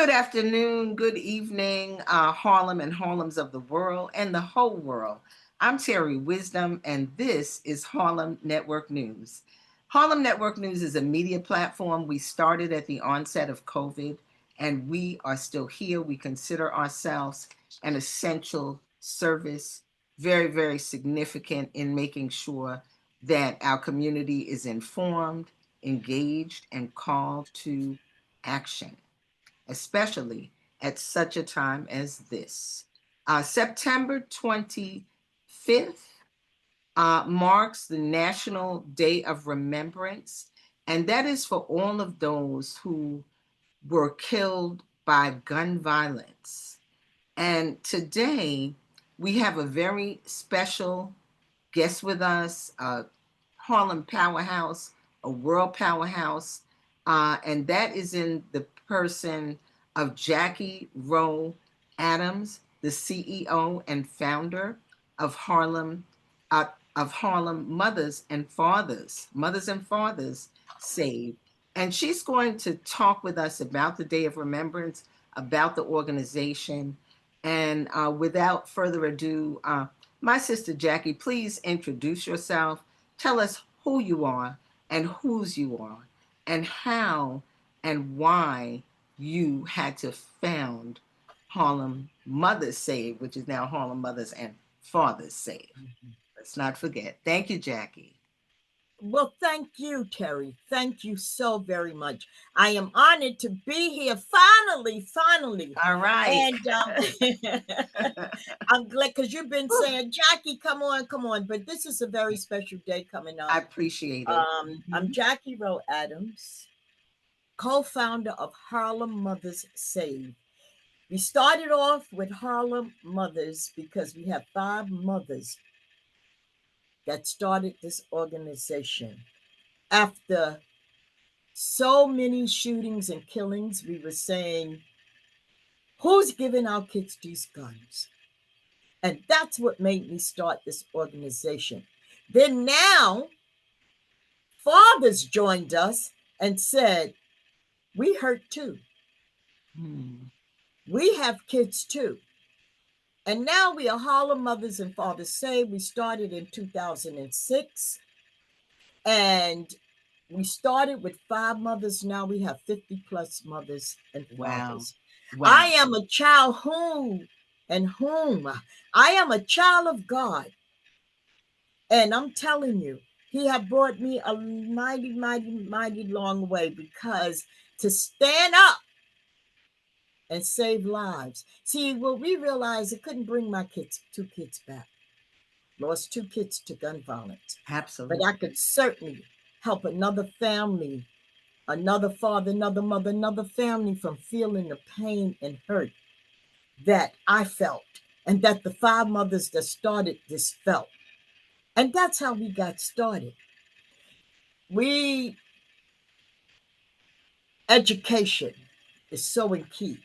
Good afternoon, good evening, Harlem and Harlems of the world and the whole world. I'm Terri Wisdom, and this is Harlem Network News. Harlem Network News is a media platform we started at the onset of COVID, and we are still here. We consider ourselves an essential service, very, very significant in making sure that our community is informed, engaged, and called to action, especially at such a time as this. September 25th marks the National Day of Remembrance, and that is for all of those who were killed by gun violence. And today we have a very special guest with us, a Harlem powerhouse, a world powerhouse, and that is in the person of Jackie Rowe Adams, the CEO and founder of Harlem Mothers and Fathers Save. And she's going to talk with us about the Day of Remembrance, about the organization. And without further ado, my sister Jackie, please introduce yourself. Tell us who you are and whose you are, and how and why you had to found Harlem Mothers Save, which is now Harlem Mothers and Fathers Save. Let's not forget. Thank you, Jackie. Well, thank you, Terri. Thank you so very much. I am honored to be here finally. All right. And I'm glad because you've been saying, Jackie, come on. But this is a very special day coming up. I appreciate it. I'm Jackie Rowe Adams, co-founder of Harlem Mothers Save. We started off with Harlem Mothers because we have 5 mothers that started this organization. After so many shootings and killings, we were saying, who's giving our kids these guns? And that's what made me start this organization. Then now, fathers joined us and said, we hurt too. We have kids too. And now we are Harlem Mothers and Fathers Save. We started in 2006. And we started with 5 mothers. Now we have 50 plus mothers and fathers. Wow. I am a child whom I am a child of God. And I'm telling you, he have brought me a mighty, mighty, mighty long way, because to stand up and save lives. See, well, we realized it couldn't bring my 2 kids back. Lost 2 kids to gun violence. Absolutely. But I could certainly help another family, another father, another mother, another family from feeling the pain and hurt that I felt, and that the 5 mothers that started this felt. And that's how we got started. Education is so in key.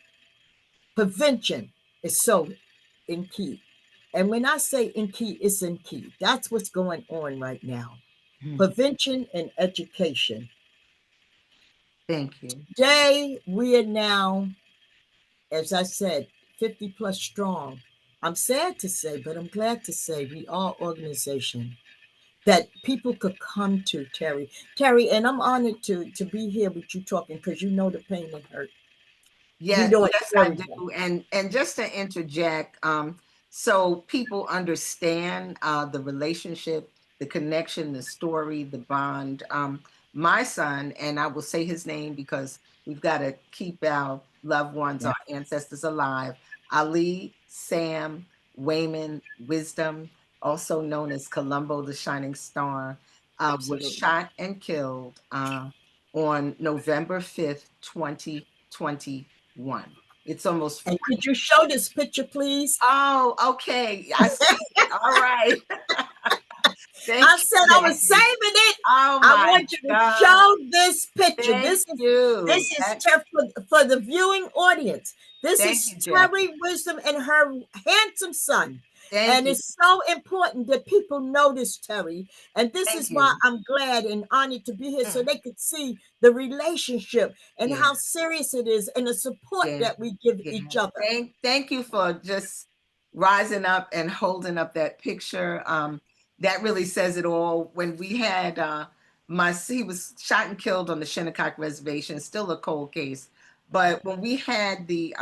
Prevention is so in key. And when I say in key, it's in key. That's what's going on right now. Prevention and education. Thank you. Today, we are now, as I said, 50 plus strong. I'm sad to say, but I'm glad to say we are an organization that people could come to, Terri. Terri, and I'm honored to be here with you talking, because you know the pain and hurt. Yes, I do. And just to interject, so people understand the relationship, the connection, the story, the bond. My son, and I will say his name because we've got to keep our loved ones, our ancestors alive, Ali Sam Wayman Wisdom, also known as Columbo the Shining Star, was shot and killed on November 5th, 2021. It's almost. And could you show this picture, please? Oh, okay. I see. All right. I said I was saving it. Oh, I want you to show this picture. This is for the viewing audience. This is Terri Jackie Wisdom and her handsome son. Thank And you. it's so important that people notice, Terri. And this Thank is why you. I'm glad and honored to be here so Mm, they could see the relationship and yeah. how serious it is and the support Yeah. that we give Yeah. each other. Thank you for just rising up and holding up that picture. That really says it all. When we had he was shot and killed on the Shinnecock Reservation, still a cold case. But when we had the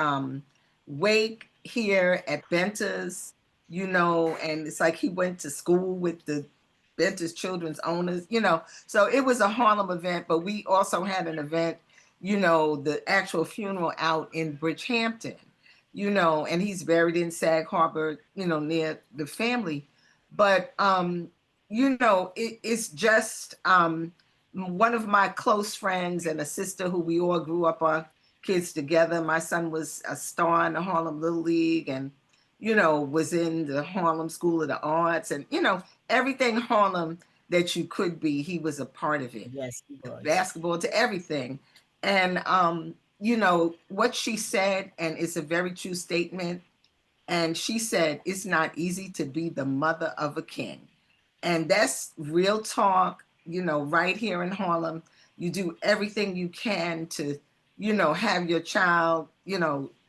wake here at Benter's, and it's like he went to school with the Benter's children's owners, so it was a Harlem event, but we also had an event, the actual funeral out in Bridgehampton, and he's buried in Sag Harbor, near the family. But, it's just one of my close friends and a sister who we all grew up our kids together. My son was a star in the Harlem Little League and, was in the Harlem School of the Arts and, everything Harlem that you could be, he was a part of it. Yes, he was. Basketball to everything. And what she said, and it's a very true statement. And she said, it's not easy to be the mother of a king. And that's real talk, right here in Harlem. You do everything you can to, have your child,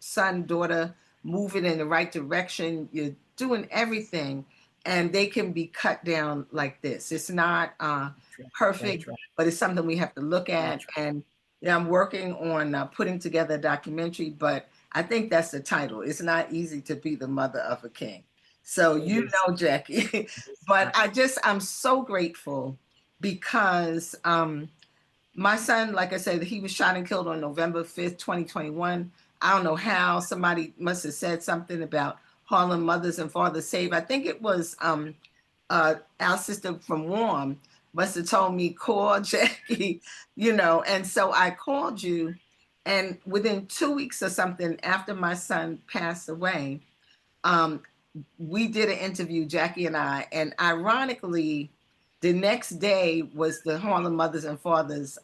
son, daughter, moving in the right direction. You're doing everything. And they can be cut down like this. It's not That's perfect, right. but it's something we have to look at. That's right. And I'm working on putting together a documentary, but I think that's the title. It's not easy to be the mother of a king. So It is. Jackie, It's but not. I'm so grateful because my son, like I said, he was shot and killed on November 5th, 2021. I don't know how. Somebody must have said something about Harlem Mothers and Fathers Save. I think it was our sister from Warm must have told me, call Jackie, and so I called you. And within 2 weeks or something after my son passed away, um, we did an interview, Jackie and I, and ironically, the next day was the Harlem Mothers and Fathers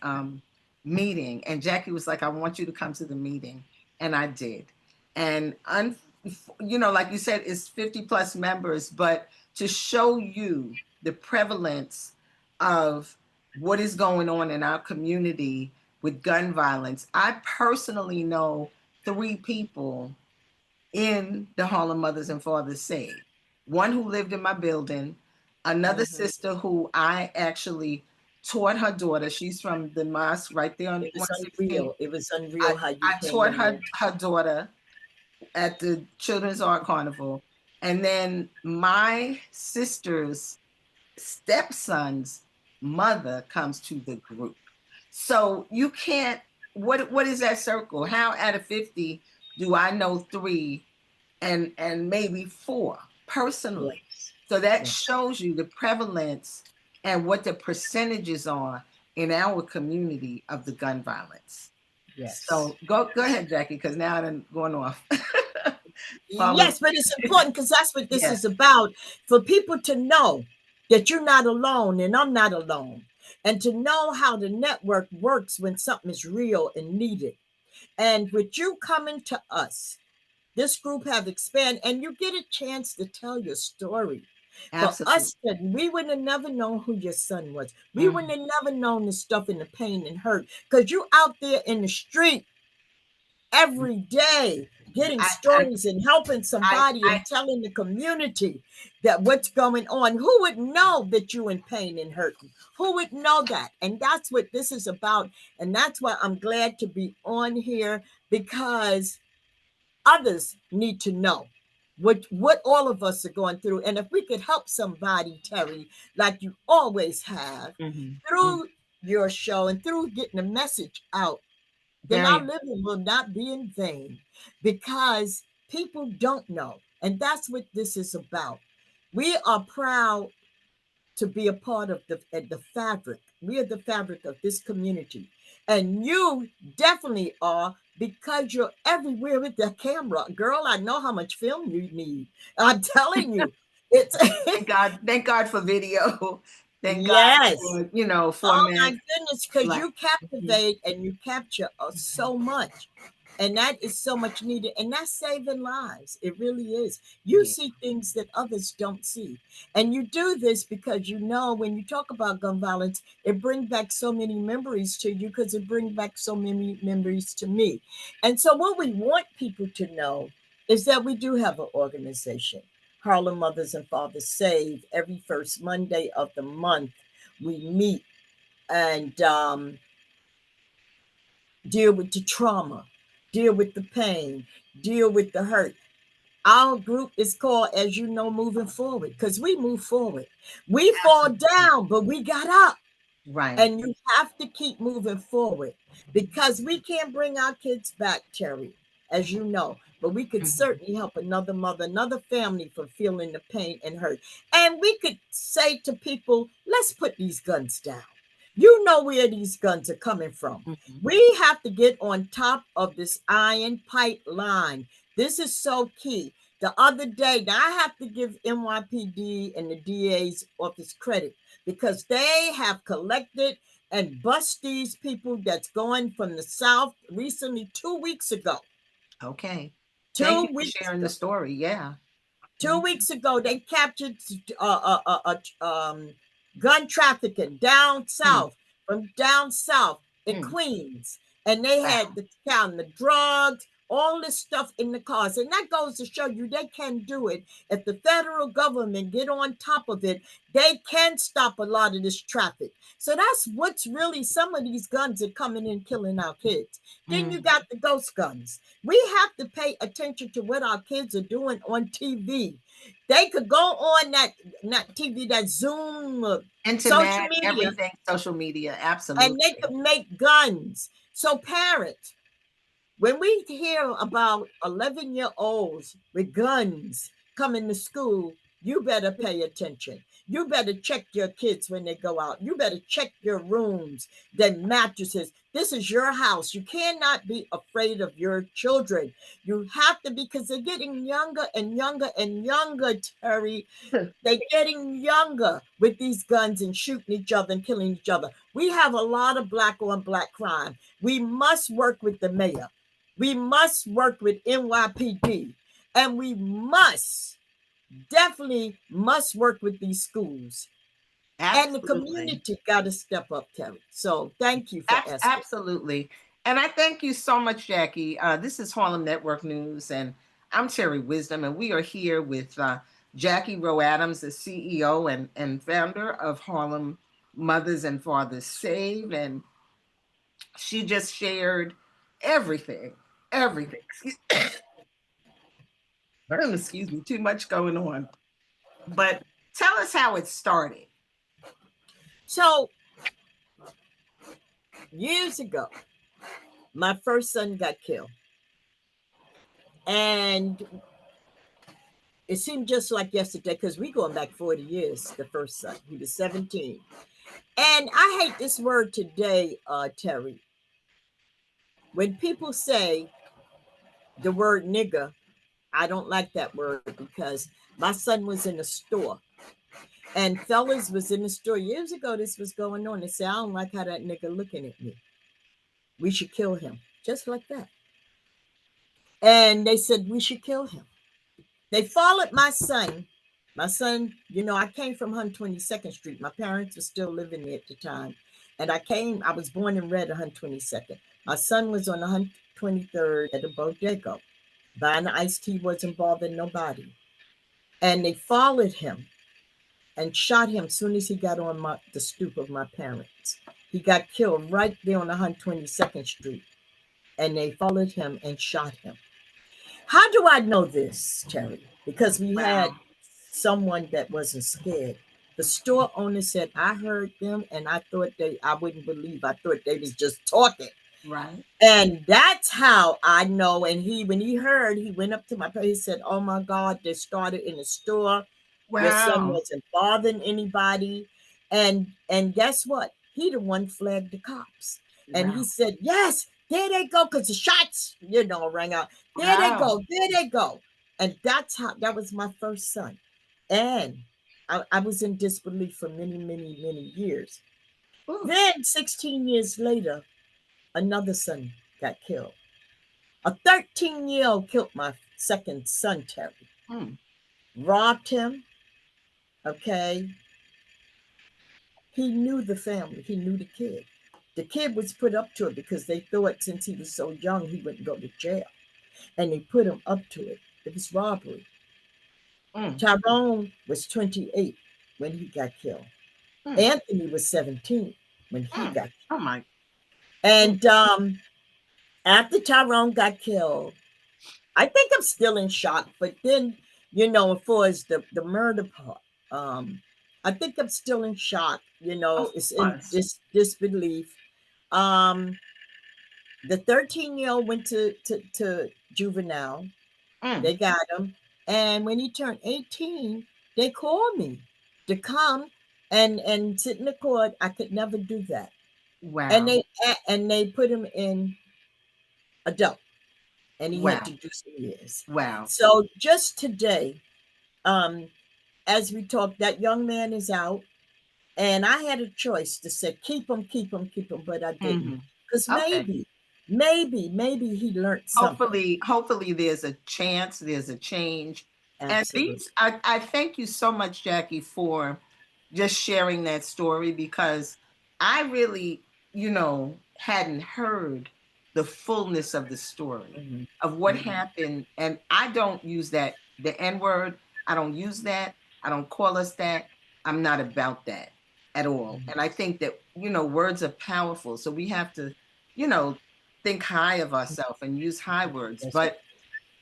meeting, and Jackie was like, "I want you to come to the meeting," and I did. And like you said, it's 50 plus members, but to show you the prevalence of what is going on in our community with gun violence, I personally know 3 people in the Harlem Mothers and Fathers Saved. One who lived in my building, another Mhm. sister who I actually taught her daughter. She's from the mosque right there on It was 116. unreal. It was I, unreal how you I came taught in there. her daughter at the Children's Art Carnival. And then my sister's stepson's mother comes to the group. So you can't, what is that circle? How out of 50 do I know 3 and maybe 4 personally? Yes. So that Yes. shows you the prevalence and what the percentages are in our community of the gun violence. Yes. So go ahead, Jackie, because now I'm going off. Follow. Yes, but it's important because that's what this Yes, is about, for people to know that you're not alone and I'm not alone, and to know how the network works when something is real and needed. And with you coming to us, this group have expanded and you get a chance to tell your story. For absolutely. us, we would have never known who your son was. We wouldn't Mhm. have never known the stuff and the pain and hurt because you out there in the street every day getting I, I, stories and helping I, somebody and telling the community that what's going on. Who would know that you in pain and hurting? Who would know that? And that's what this is about. And that's why I'm glad to be on here, because others need to know what all of us are going through. And if we could help somebody, Terri, like you always have, mhm, mhm. through your show and through getting the message out, then our Very. living will not be in vain, because people don't know. And that's what this is about. We are proud to be a part of the fabric. We are the fabric of this community. And you definitely are, because you're everywhere with the camera. Girl, I know how much film you need. I'm telling you. It's Thank God for video. Thank God yes. for, Oh my format goodness, because like you mhm, captivate and you capture so much. And that is so much needed. And that's saving lives. It really is. You Yeah. see things that others don't see. And you do this because you know when you talk about gun violence, it brings back so many memories to you because it brings back so many memories to me. And so what we want people to know is that we do have an organization, Harlem Mothers and Fathers Save. Every first Monday of the month, we meet and deal with the trauma, deal with the pain, deal with the hurt. Our group is called, as you know, Moving Forward, because we move forward. We fall Absolutely. down, but we got up. Right. And you have to keep moving forward because we can't bring our kids back, Terry, as you know, but we could Mhm. certainly help another mother, another family from feeling the pain and hurt. And we could say to people, let's put these guns down. You know where these guns are coming from. Mhm. We have to get on top of this iron pipeline. This is so key. The other day, now I have to give NYPD and the DA's office credit because they have collected and bust these people that's going from the South recently 2 weeks ago. Okay. Thank Two you for weeks sharing the ago. story. Yeah. Two Mhm. weeks ago, they captured gun trafficking down Mm. south, from down south in Mm. Queens. And they had Wow. the count the drugs, all this stuff in the cars. And that goes to show you they can do it. If the federal government get on top of it, they can stop a lot of this traffic. So that's what's really some of these guns are coming in killing our kids. Then you Mm. got the ghost guns. We have to pay attention to what our kids are doing on TV. They could go on that TV, that Zoom, social Internet, media, everything, social media. and they Absolutely. could make guns. So parents, when we hear about 11-year-olds with guns coming to school, you better pay attention. You better check your kids when they go out. You better check your rooms, their mattresses. This is your house. You cannot be afraid of your children. You have to, because they're getting younger and younger and younger, Terry. They're getting younger with these guns and shooting each other and killing each other. We have a lot of black on black crime. We must work with the mayor. We must work with NYPD. And we must, definitely must work with these schools. And the Absolutely. community got to step up, Terry. So thank you for asking. Absolutely. And I thank you so much, Jackie. This is Harlem Network News, and I'm Terri Wisdom, and we are here with Jackie Rowe Adams, the CEO and founder of Harlem Mothers and Fathers Save. And she just shared everything, everything. Excuse me, too much going on. But tell us how it started. So years ago, my first son got killed. And it seemed just like yesterday because we going back 40 years, the first son. He was 17. And I hate this word today, Terry. When people say the word nigger, I don't like that word because my son was in a store and fellas was in the store years ago. This was going on. They said, I don't like how that nigger looking at me. We should kill him. Just like that. And they said, we should kill him. They followed my son. My son, I came from 122nd Street. My parents were still living there at the time. And I was born and bred 122nd. My son was on 123rd at a bodega. Buying the iced tea, wasn't bothering nobody. And they followed him and shot him as soon as he got on the stoop of my parents. He got killed right there on 122nd Street. And they followed him and shot him. How do I know this, Terry? Because we had Wow. someone that wasn't scared. The store owner said, I heard them and I wouldn't believe. I thought they was just talking. Right. And that's how I know. And when he heard, he went up to my parents. He said, oh my God, they started in the store. Your son Wow. wasn't bothering anybody. And guess what? He the one flagged the cops. And he Wow. said, yes, there they go, because the shots, rang out. There they Wow. go, there they go. And that was my first son. And I was in disbelief for many, many, many years. Ooh. Then 16 years later, another son got killed. A 13-year-old killed my second son, Terry. Mm. Robbed him, okay? He knew the family. He knew the kid. The kid was put up to it because they thought since he was so young, he wouldn't go to jail. And they put him up to it. It was robbery. Mm. Tyrone was 28 when he got killed. Mm. Anthony was 17 when he Mm. got killed. Oh my. Mm. And after Tyrone got killed, I think I'm still in shock. But then, as far as the murder part, I think I'm still in shock. Of It's in course. disbelief. Um, the 13-year-old went to juvenile. Mm. They got him, and when he turned 18, they called me to come and sit in the court. I could never do that, and Wow. they put him in adult, and he had Wow. to do some years. Wow. So just today, um, as we talk, that young man is out, and I had a choice to say keep him, keep him, keep him, but I didn't, Hmm. because Okay. maybe he learned something. Hopefully there's a chance, there's a change. And Absolutely. I thank you so much, Jackie, for just sharing that story because I really, hadn't heard the fullness of the story Mhm, of what mhm, happened. And I don't use the N word. I don't use that. I don't call us that. I'm not about that at all. mhm. And I think that, words are powerful. So we have to, you know, think high of ourselves and use high words. That's right.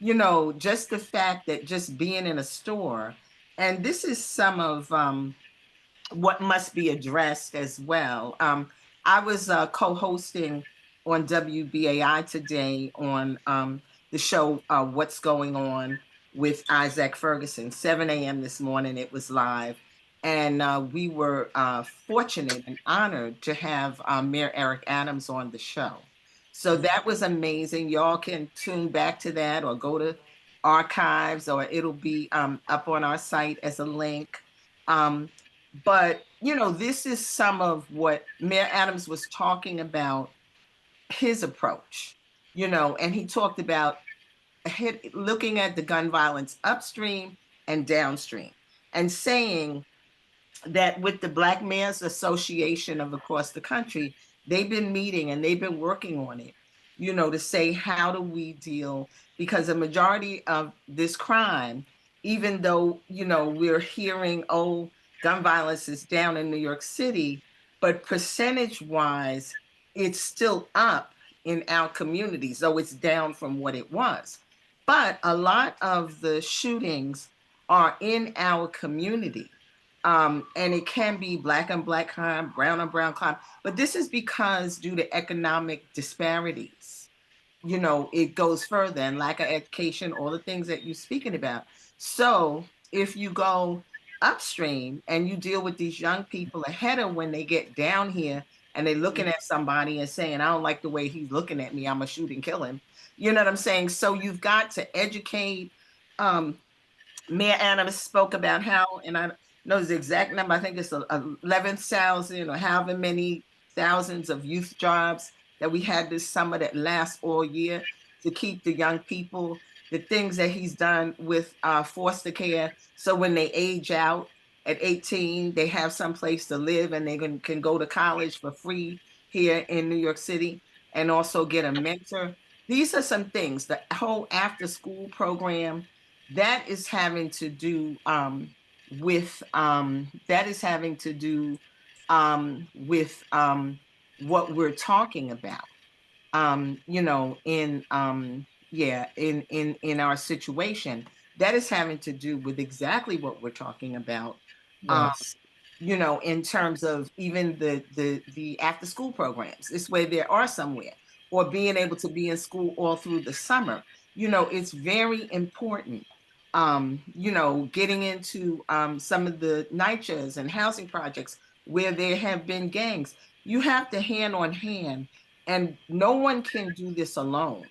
But, just the fact that just being in a store, and this is some of what must be addressed as well. I was co-hosting on WBAI today on the show What's Going On with Isaac Ferguson. 7 a.m. this morning, it was live. And we were fortunate and honored to have Mayor Eric Adams on the show. So that was amazing. Y'all can tune back to that or go to archives, or it'll be up on our site as a link. Um, but, this is some of what Mayor Adams was talking about, his approach, and he talked about looking at the gun violence upstream and downstream and saying that with the Black Mayors Association of across the country, they've been meeting and they've been working on it, to say, how do we deal? Because a majority of this crime, even though, we're hearing, oh, gun violence is down in New York City, but percentage wise, it's still up in our communities, though it's down from what it was. But a lot of the shootings are in our community, and it can be Black on Black crime, brown on brown crime. But this is because due to economic disparities, it goes further, and lack of education, all the things that you're speaking about. So if you go upstream and you deal with these young people ahead of when they get down here and they're looking at somebody and saying, I don't like the way he's looking at me, I'm gonna shoot and kill him. You know what I'm saying? So you've got to educate. Um, Mayor Adams spoke about how, and I know the exact number, I think it's 11,000 or however many thousands of youth jobs that we had this summer that last all year to keep the young people, the things that he's done with foster care. So when they age out at 18, they have some place to live and they can go to college for free here in New York City and also get a mentor. These are some things, the whole after school program that is having to do with what we're talking about, in in our situation. That is having to do with exactly what we're talking about. um, Yes. in terms of even the after school programs. This way there are somewhere, or being able to be in school all through the summer. It's very important. Getting into some of the NYCHAs and housing projects where there have been gangs. You have to hand on hand, and no one can do this alone.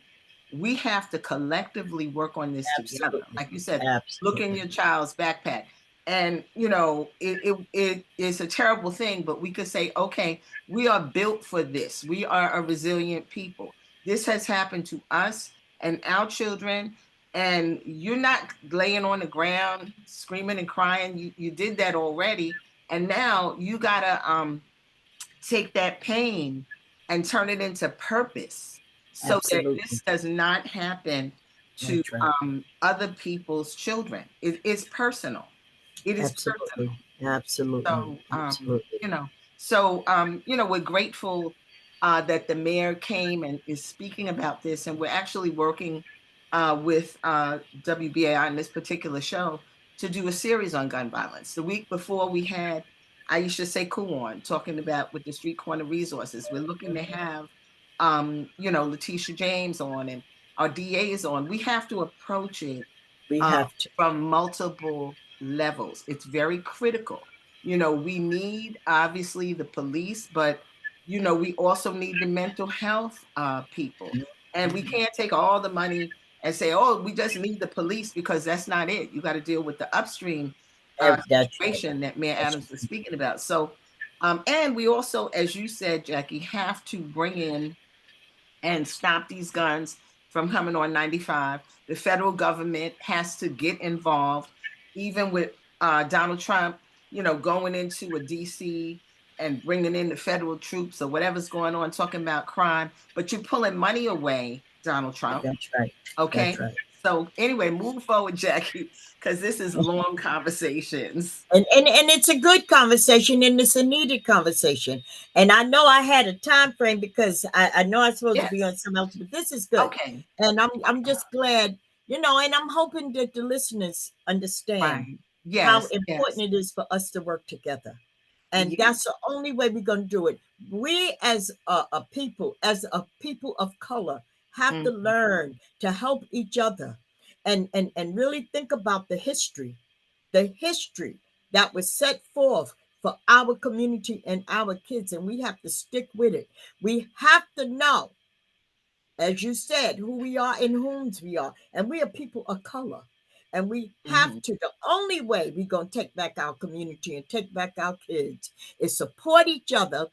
We have to collectively work on this together. Absolutely. Like you said, look in Absolutely. your child's backpack. And it is a terrible thing, but we could say, okay, we are built for this. We are a resilient people. This has happened to us. and our children, and you're not laying on the ground screaming and crying. You did that already, and now you gotta take that pain and turn it into purpose so that Absolutely. this does not happen to That's right. other people's children. It's personal. It is personal. Absolutely. Absolutely. So, Absolutely. you know, so we're grateful that the mayor came and is speaking about this, and we're actually working with WBAI in this particular show to do a series on gun violence. The week before, we had Aisha Sekou on talking about with the Street Corner Resources. We're looking to have, Letitia James on, and our DAs on. We have to approach it We uh, have to. from multiple levels. It's very critical. We need obviously the police, but we also need the mental health people. And we can't take all the money and say, oh, we just need the police, because that's not it. You got to deal with the upstream That's right. situation that Mayor That's Adams was speaking about. So, and we also, as you said, Jackie, have to bring in and stop these guns from coming on 95. The federal government has to get involved, even with Donald Trump, going into a DC and bringing in the federal troops or whatever's going on, talking about crime, but you're pulling money away, Donald Trump. That's right. Okay. That's right. So anyway, move forward, Jackie, because this is long conversations. And it's a good conversation, and it's a needed conversation. And I know I had a time frame because I know I'm supposed to be on Yes. something else, but this is good. Okay. And I'm just glad, and I'm hoping that the listeners understand Fine. how Yes. Yes. important it is for us to work together. And Yes. that's the only way we're going to do it. We as a people of color, have to Mhm. learn to help each other and really think about the history that was set forth for our community and our kids, and we have to stick with it. We have to know, as you said, who we are and whom's we are, and we are people of color. And we have Mhm. to, the only way we're going to take back our community and take back our kids is support each other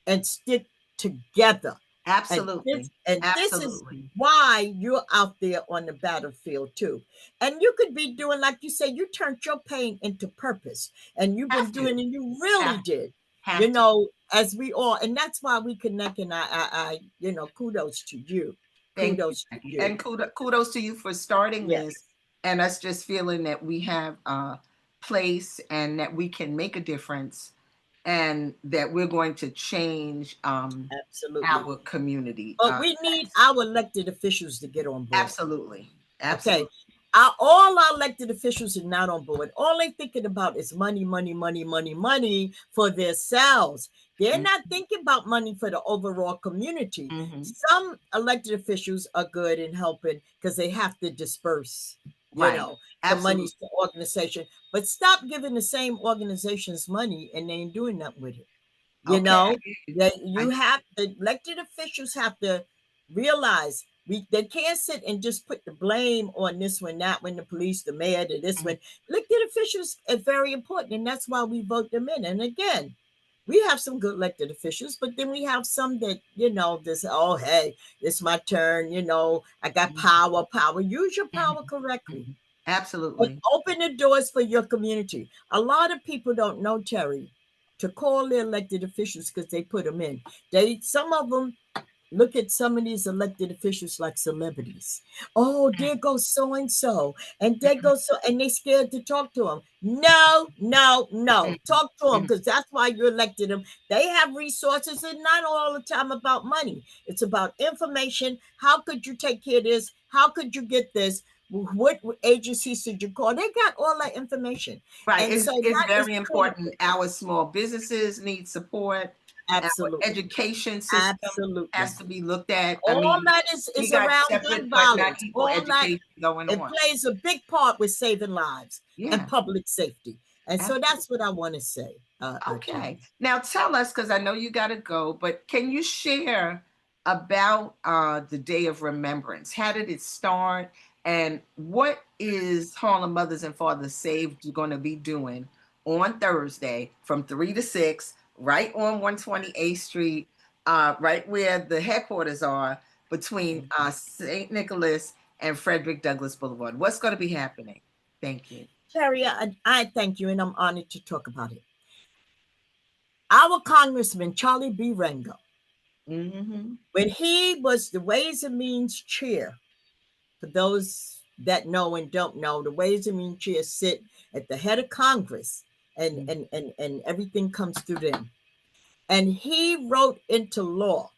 and stick together. And this Absolutely. and this is Absolutely. why you're out there on the battlefield too. And you could be doing, like you say, you turned your pain into purpose. And you've been Have to. doing, and you really Have to. did. Have to. As we all, and that's why we connect. And kudos to you. Thank you, Kudos to Jackie. you. And kudos to you for starting this, Yes, and us just feeling that we have a place and that we can make a difference, and that we're going to change absolutely. our community. But we need our elected officials to get on board. Absolutely. Okay. Absolutely. All our elected officials are not on board. All they're thinking about is money, money, money, money, money for themselves. They're Mhm. not thinking about money for the overall community. Mhm. Some elected officials are good in helping because they have to disperse, Right. the money Absolutely. to organization. But stop giving the same organizations money and they ain't doing nothing with it. You Okay. I know, hear you. that I you have the elected officials have to realize they can't sit and just put the blame on this one, that one, the police, the mayor, to this Mhm. one. Elected officials are very important, and that's why we vote them in. And again, we have some good elected officials, but then we have some that, this, oh, hey, it's my turn, I got Mhm. power, power. Use your Mhm. power correctly. Mhm. And Absolutely. open the doors for your community. A lot of people don't know, Terry, to call their elected officials because they put them in. Some of them look at some of these elected officials like celebrities. Oh, there goes so and so, and there Mhm. goes so, and they scared to talk to them. No, no, no. Mhm. Talk to them Mhm. because that's why you elected them. They have resources, and not all the time about money. It's about information. How could you take care of this? How could you get this? What agencies should you call? They got all that information, Right. and It's, so it's that is very critical. important. Our small businesses need support. Our Absolutely, education system absolutely. has to be looked at. I All mean, that is we is got around separate gun but not violence. equal All that, education going it on. plays a big part with saving lives and Yeah. public safety. And so Absolutely. that's what I want to say, Okay. Terry. Now tell us, because I know you got to go, but can you share about the Day of Remembrance? How did it start? And what is Harlem Mothers and Fathers Saved going to be doing on Thursday from 3 to 6, right on 128th Street, right where the headquarters are? between St. Nicholas and Frederick Douglass Boulevard. What's going to be happening? Thank you. Terry, I thank you, and I'm honored to talk about it. Our Congressman Charlie B. Rangel, when he was the Ways and Means chair, for those that know and don't know, the Ways and Means chair sit at the head of Congress, and everything comes through them. And he wrote into law,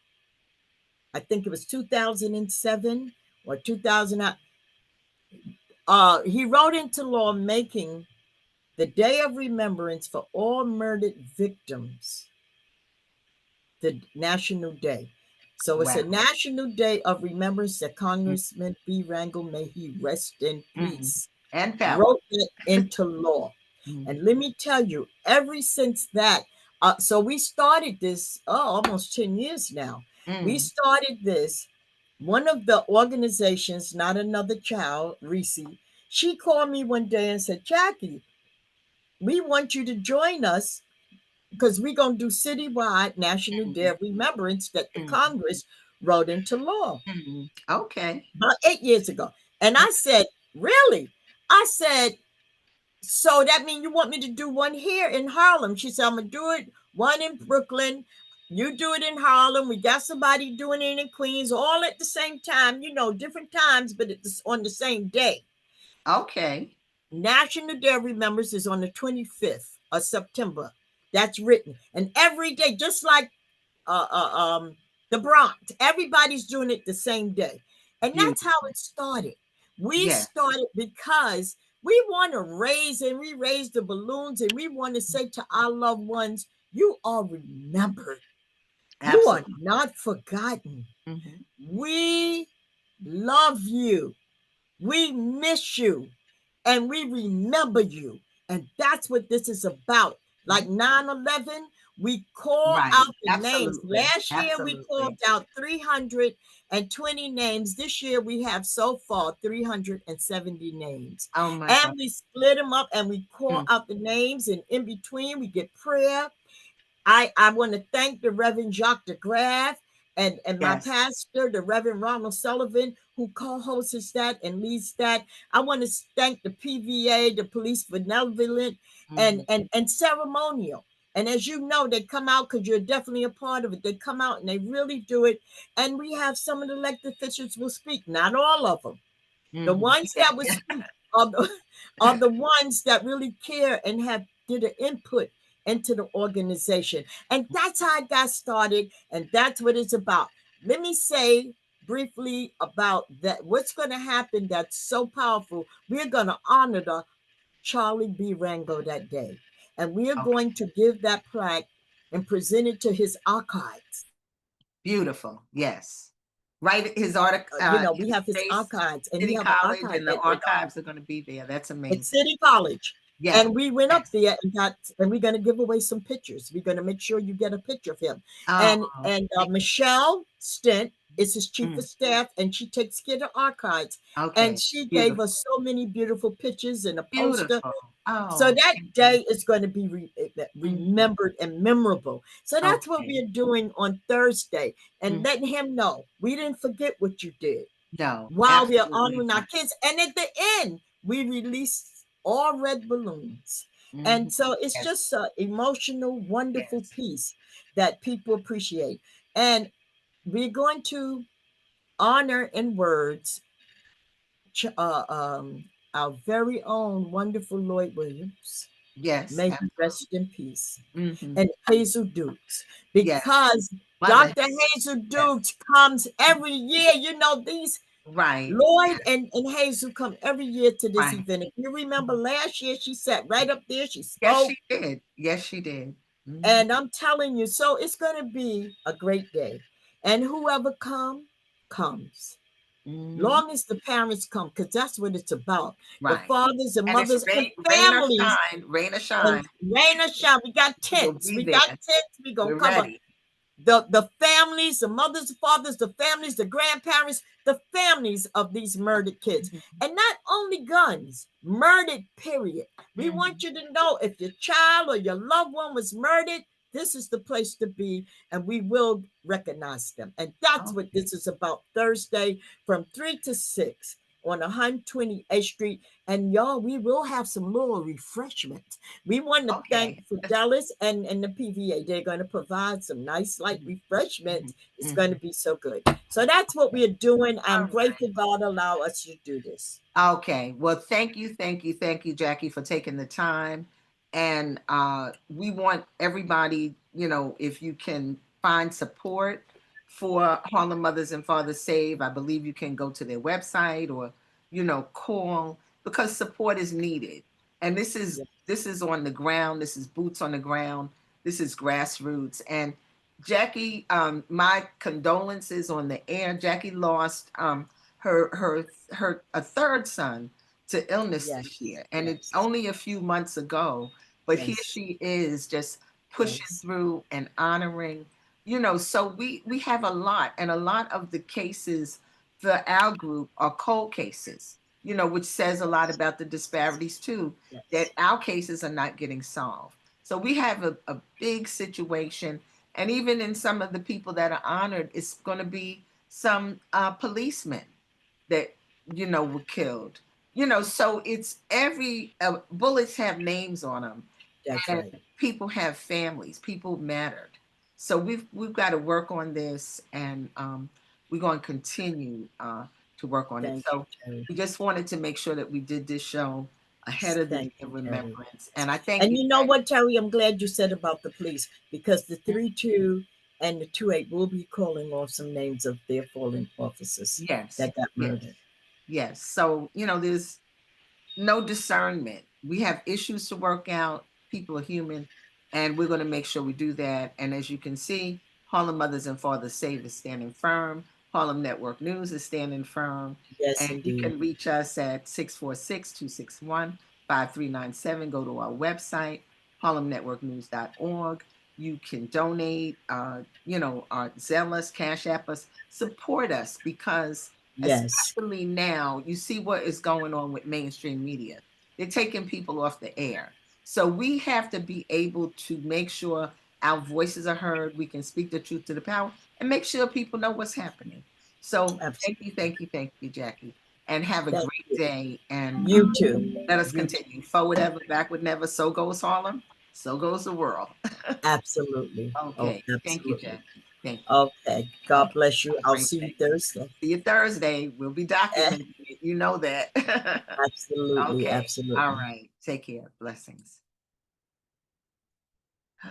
I think it was 2007 or 2000. He wrote into law making the Day of Remembrance for all murdered victims the National Day. So it's a National Day of Remembrance that Congressman B. Rangel, may he rest in peace, and power, wrote it into law. And let me tell you, ever since that, so we started this almost 10 years now. We started this. One of the organizations, Not Another Child, Reese, she called me one day and said, Jackie, we want you to join us because we're going to do citywide National Day of Remembrance that the Congress wrote into law. Okay. About 8 years ago. And I said, really? I said, so that means you want me to do one here in Harlem? She said, I'm going to do it, one in Brooklyn. You do it in Harlem. We got somebody doing it in Queens, all at the same time, different times, but it's on the same day. Okay. National Day of Remembrance is on the 25th of September. That's written. And every day, just like the Bronx, everybody's doing it the same day. And that's how it started. We started because we want to raise the balloons, and we want to say to our loved ones, you are remembered. Absolutely. You are not forgotten. We love you. We miss you. And we remember you. And that's what this is about. Like 9/11, we call out the names. Last year, we called out 320 names. This year, we have so far 370 names. Oh my and God. We split them up and we call out the names. And in between, we get prayer. I want to thank the Reverend Jacques DeGraff and my pastor, the Reverend Ronald Sullivan, who co-hosts that and leads that. I want to thank the PVA, the Police Benevolent, and Ceremonial. And as you know, they come out because you're definitely a part of it. They come out and they really do it. And we have some of the elected officials will speak, not all of them. The ones that will speak are the ones that really care and did an input into the organization. And that's how I got started. And that's what it's about. Let me say briefly about that. What's going to happen that's so powerful. We're going to honor the Charlie B. Rangel that day. And we are going to give that plaque and present it to his archives. Beautiful. Yes. Right. His article. We have his archives. And City we have College archive and the archives are going to be there. That's amazing. It's City College. Yeah. And we went up there and we're going to give away some pictures. We're going to make sure you get a picture of him. And Michelle Stent is his chief of staff, and she takes care of the archives. And she gave us so many beautiful pictures and a poster. So that day is going to be remembered and memorable. So that's what we are doing on Thursday, and letting him know we didn't forget what you did. No. While we are honoring our kids. And at the end, we released all red balloons. And so it's just an emotional, wonderful piece that people appreciate. And we're going to honor in words our very own wonderful Lloyd Williams. Yes. May he rest in peace. And Hazel Dukes. Because Dr. Hazel Dukes comes every year. These Lloyd and Hazel come every year to this event. If you remember last year, she sat right up there. She spoke. Yes, she did. Yes, she did. And I'm telling you, so it's going to be a great day. And whoever comes. Long as the parents come, because that's what it's about. The fathers and mothers and families. Rain or shine. Rain or shine. We got tents. We got tents. We're going to cover. Ready. The families, the mothers, the fathers, the families, the grandparents, the families of these murdered kids. And not only guns, murdered, period. We want you to know if your child or your loved one was murdered, this is the place to be, and we will recognize them. And that's what this is about. Thursday from 3 to 6 on 128th Street. And y'all, we will have some little refreshments. We want to thank Okay. Fidelis and the PVA. They're going to provide some nice light refreshments. It's going to be so good. So that's what we are doing. I'm grateful God allow us to do this. Okay. Well, thank you, Jackie, for taking the time. And we want everybody, if you can find support for Harlem Mothers and Fathers Save, I believe you can go to their website or, call, because support is needed. And this is on the ground. This is boots on the ground. This is grassroots. And Jackie, my condolences on the air. Jackie lost her a third son to illness Yes, this year, and it's yes, only a few months ago, but here yes, she is just pushing yes, through and honoring. So we have a lot, and a lot of the cases for our group are cold cases, which says a lot about the disparities too, that yes, our cases are not getting solved. So we have a big situation, and even in some of the people that are honored, it's going to be some policemen that were killed. So it's every bullets have names on them, that's and right. people have families. People mattered. So we've got to work on this, and we're going to continue to work on it. Thank you, So Terri. we just wanted to make sure that we did this show ahead of the Day Thank of you, Terri. Remembrance, and I thank And you, you know what, Terri? I'm glad you said about the police because the 3-2 and the 2-8 will be calling off some names of their fallen officers yes, that got yes, murdered. yes. So there's no discernment. We have issues to work out. People are human, and we're going to make sure we do that. And as you can see, Harlem Mothers and Fathers Save is standing firm. Harlem Network News is standing firm. Yes, And you indeed. can reach us at 646-261-5397. Go to our website, harlemnetworknews.org. You can donate, Zelle us, Cash App us, support us, because Yes, especially now, you see what is going on with mainstream media. They're taking people off the air. So we have to be able to make sure our voices are heard. We can speak the truth to the power and make sure people know what's happening. So absolutely. thank you, Jackie. And have a Thank great you. day. And You too. let us You too. continue. Forward ever, backward never. So goes Harlem. So goes the world. Absolutely. Oh, Okay. Thank you, absolutely. Jackie. Thank you. Okay. God Okay. bless you. Have a I'll great see you day. Thursday. See you Thursday. We'll be documenting it. You know that. Absolutely. Okay. All Absolutely. right. Take care. Blessings.